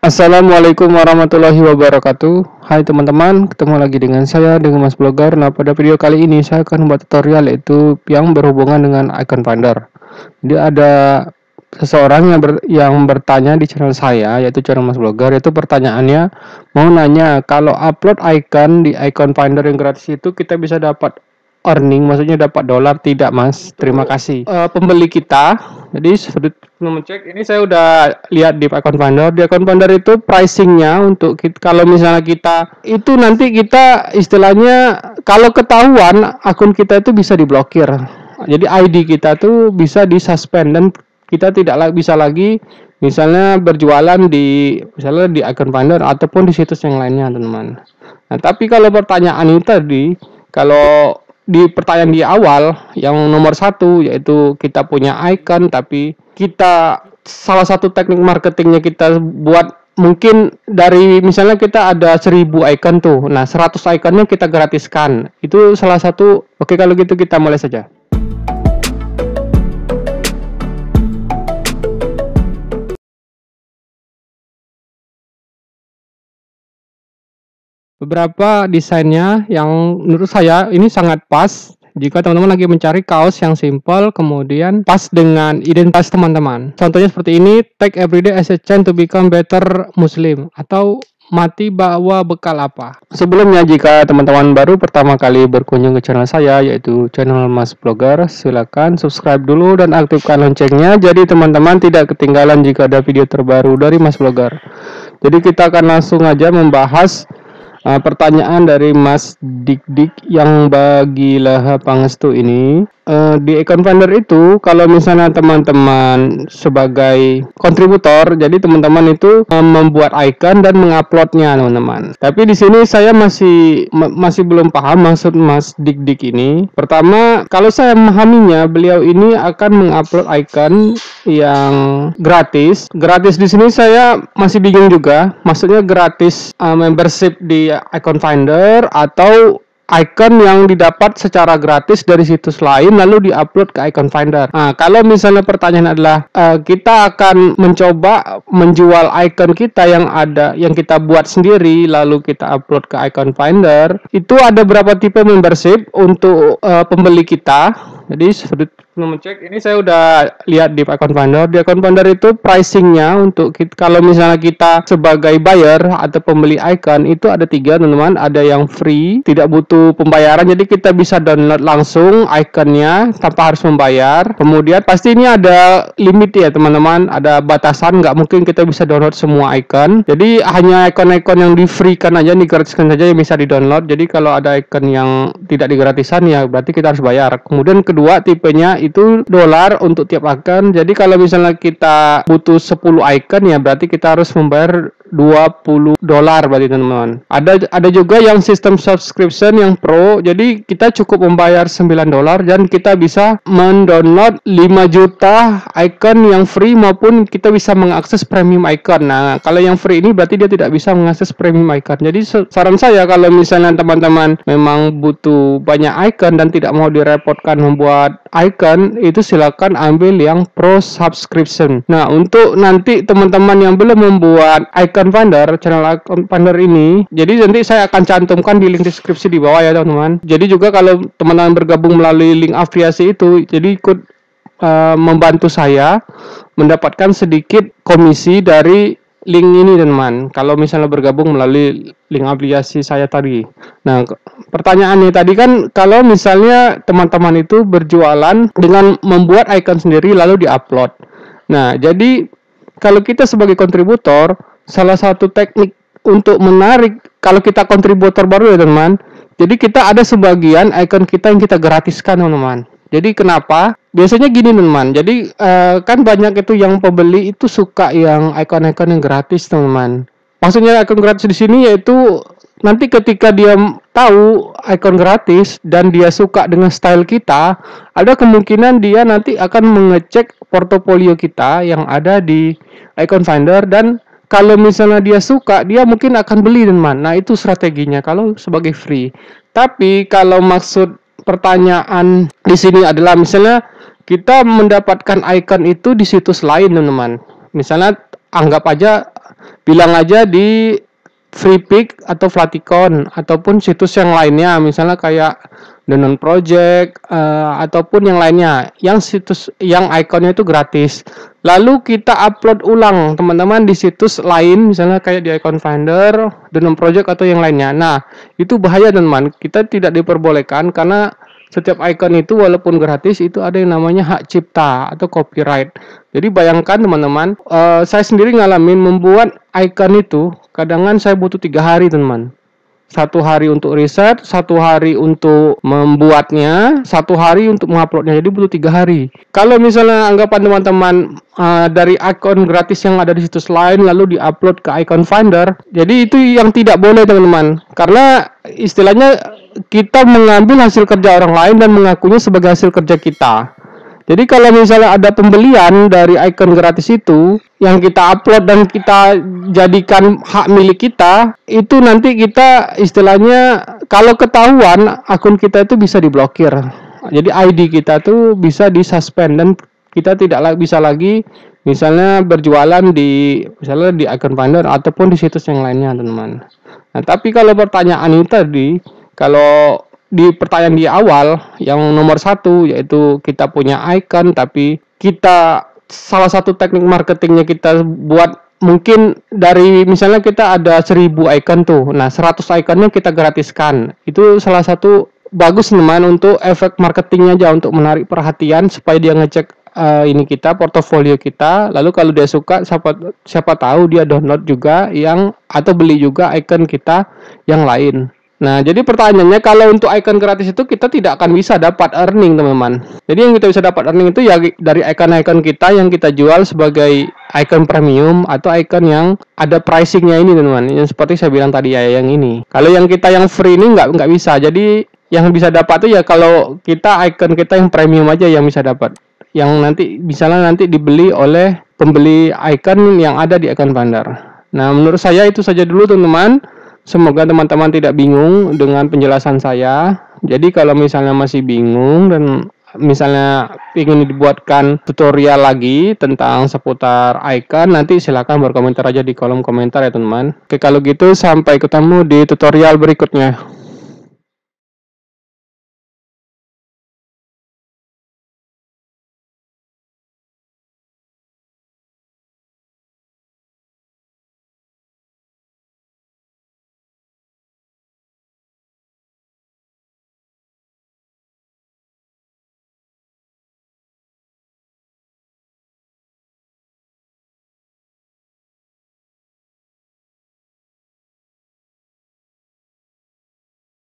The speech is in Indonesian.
Assalamualaikum warahmatullahi wabarakatuh. Hai teman-teman, ketemu lagi dengan saya, dengan Mas Blogger. Nah, pada video kali ini saya akan membuat tutorial yaitu yang berhubungan dengan icon finder. Jadi ada seseorang yang bertanya di channel saya, yaitu channel Mas Blogger. Yaitu pertanyaannya mau nanya, kalau upload icon di icon finder yang gratis itu kita bisa dapat earning, maksudnya dapat dolar? Tidak Mas, terima kasih. Pembeli kita, jadi sebelum ngecek ini saya udah lihat di account finder. Di account finder itu pricingnya untuk kalau misalnya kita itu nanti kita istilahnya kalau ketahuan akun kita itu bisa diblokir. Jadi ID kita tuh bisa disuspend dan kita tidak bisa lagi misalnya berjualan di account finder ataupun di situs yang lainnya, teman-teman. Nah, tapi kalau pertanyaan ini tadi, kalau di pertanyaan di awal yang nomor 1 yaitu kita punya icon tapi kita salah satu teknik marketingnya kita buat mungkin dari misalnya kita ada 1000 icon tuh, nah 100 iconnya kita gratiskan, itu salah satu. Oke, kalau gitu kita mulai saja. Beberapa desainnya yang menurut saya ini sangat pas jika teman-teman lagi mencari kaos yang simple kemudian pas dengan identitas teman-teman. Contohnya seperti ini, take everyday as a chance to become better Muslim, atau mati bawa bekal apa. Sebelumnya, jika teman-teman baru pertama kali berkunjung ke channel saya, yaitu channel Mas Blogger, silakan subscribe dulu dan aktifkan loncengnya jadi teman-teman tidak ketinggalan jika ada video terbaru dari Mas Blogger. Jadi kita akan langsung aja membahas pertanyaan dari Mas Dik yang bagilah pangestu ini. Di account finder itu kalau misalnya teman-teman sebagai kontributor, jadi teman-teman itu membuat icon dan menguploadnya, teman-teman. Tapi di sini saya masih belum paham maksud Mas Dik ini. Pertama, kalau saya memahaminya, beliau ini akan mengupload icon yang gratis. Gratis di sini saya masih bingung juga. Maksudnya gratis membership di account finder atau icon yang didapat secara gratis dari situs lain lalu diupload ke icon finder. Nah, kalau misalnya pertanyaan adalah kita akan mencoba menjual icon kita yang kita buat sendiri lalu kita upload ke icon finder, itu ada berapa tipe membership untuk pembeli kita. Jadi sebelum ngecek ini saya udah lihat di account finder. Di account finder itu pricingnya untuk kalau misalnya kita sebagai buyer atau pembeli icon itu ada 3, teman-teman. Ada yang free, tidak butuh pembayaran, jadi kita bisa download langsung iconnya tanpa harus membayar. Kemudian pasti ini ada limit ya, teman-teman, ada batasan, nggak mungkin kita bisa download semua icon. Jadi hanya icon-icon yang di free kan aja, digratiskan saja yang bisa di download. Jadi kalau ada icon yang tidak digratisan ya berarti kita harus bayar. Kemudian kedua tipenya itu dolar untuk tiap icon. Jadi kalau misalnya kita butuh 10 icon ya berarti kita harus membayar $20 berarti, teman-teman. Ada juga yang sistem subscription yang pro. Jadi kita cukup membayar $9 dan kita bisa mendownload 5 juta icon yang free maupun kita bisa mengakses premium icon. Nah, kalau yang free ini berarti dia tidak bisa mengakses premium icon. Jadi saran saya kalau misalnya teman-teman memang butuh banyak icon dan tidak mau direpotkan membuat icon, itu silakan ambil yang pro subscription. Nah, untuk nanti teman-teman yang belum membuat icon finder, channel icon finder ini, jadi nanti saya akan cantumkan di link deskripsi di bawah ya, teman-teman. Jadi juga kalau teman-teman bergabung melalui link afiliasi itu, jadi ikut membantu saya mendapatkan sedikit komisi dari link ini, teman-teman, kalau misalnya bergabung melalui link aplikasi saya tadi. Nah, pertanyaannya tadi kan kalau misalnya teman-teman itu berjualan dengan membuat icon sendiri lalu diupload. Nah, jadi kalau kita sebagai kontributor, salah satu teknik untuk menarik kalau kita kontributor baru ya, teman-teman. Jadi kita ada sebagian icon kita yang kita gratiskan, teman-teman. Jadi kenapa? Biasanya gini, teman-teman. Jadi kan banyak itu yang pembeli itu suka yang icon-icon yang gratis, teman-teman. Maksudnya icon gratis di sini yaitu nanti ketika dia tahu icon gratis dan dia suka dengan style kita, ada kemungkinan dia nanti akan mengecek portofolio kita yang ada di icon finder, dan kalau misalnya dia suka, dia mungkin akan beli, teman-teman. Nah, itu strateginya kalau sebagai free. Tapi kalau maksud pertanyaan di sini adalah misalnya kita mendapatkan icon itu di situs lain, teman-teman. Misalnya anggap aja bilang aja di Freepik atau Flaticon ataupun situs yang lainnya, misalnya kayak Denon Project ataupun yang lainnya, yang situs yang ikonnya itu gratis. Lalu kita upload ulang teman-teman di situs lain, misalnya kayak di Icon Finder, Denon Project atau yang lainnya. Nah, itu bahaya teman-teman. Kita tidak diperbolehkan karena setiap icon itu walaupun gratis itu ada yang namanya hak cipta atau copyright. Jadi bayangkan teman-teman, saya sendiri ngalamin membuat icon itu, kadang saya butuh 3 hari teman-teman. 1 hari untuk riset, 1 hari untuk membuatnya, 1 hari untuk menguploadnya. Jadi butuh 3 hari. Kalau misalnya anggapan teman-teman dari akun gratis yang ada di situs lain lalu diupload ke Icon Finder, jadi itu yang tidak boleh teman-teman. Karena istilahnya kita mengambil hasil kerja orang lain dan mengakunya sebagai hasil kerja kita. Jadi kalau misalnya ada pembelian dari icon gratis itu yang kita upload dan kita jadikan hak milik kita, itu nanti kita istilahnya kalau ketahuan akun kita itu bisa diblokir. Jadi ID kita tuh bisa disuspend dan kita tidak bisa lagi misalnya berjualan di misalnya di Icon Finder ataupun di situs yang lainnya, teman-teman. Nah, tapi kalau pertanyaan ini tadi, kalau di pertanyaan di awal yang nomor 1 yaitu kita punya icon tapi kita salah satu teknik marketingnya kita buat mungkin dari misalnya kita ada 1000 icon tuh, nah 100 iconnya kita gratiskan. Itu salah satu bagus teman untuk efek marketingnya aja untuk menarik perhatian supaya dia ngecek ini kita portofolio kita, lalu kalau dia suka siapa tahu dia download juga yang atau beli juga icon kita yang lain. Nah, jadi pertanyaannya kalau untuk icon gratis itu kita tidak akan bisa dapat earning, teman-teman. Jadi yang kita bisa dapat earning itu ya dari icon-icon kita yang kita jual sebagai icon premium atau icon yang ada pricingnya ini, teman-teman. Yang seperti saya bilang tadi ya, yang ini. Kalau yang kita yang free ini nggak bisa. Jadi yang bisa dapat itu ya kalau kita icon kita yang premium aja yang bisa dapat. Yang nanti misalnya nanti dibeli oleh pembeli icon yang ada di Icon Finder. Nah, menurut saya itu saja dulu, teman-teman. Semoga teman-teman tidak bingung dengan penjelasan saya. Jadi kalau misalnya masih bingung dan misalnya ingin dibuatkan tutorial lagi tentang seputar icon, nanti silakan berkomentar aja di kolom komentar ya teman-teman. Oke, kalau gitu sampai ketemu di tutorial berikutnya.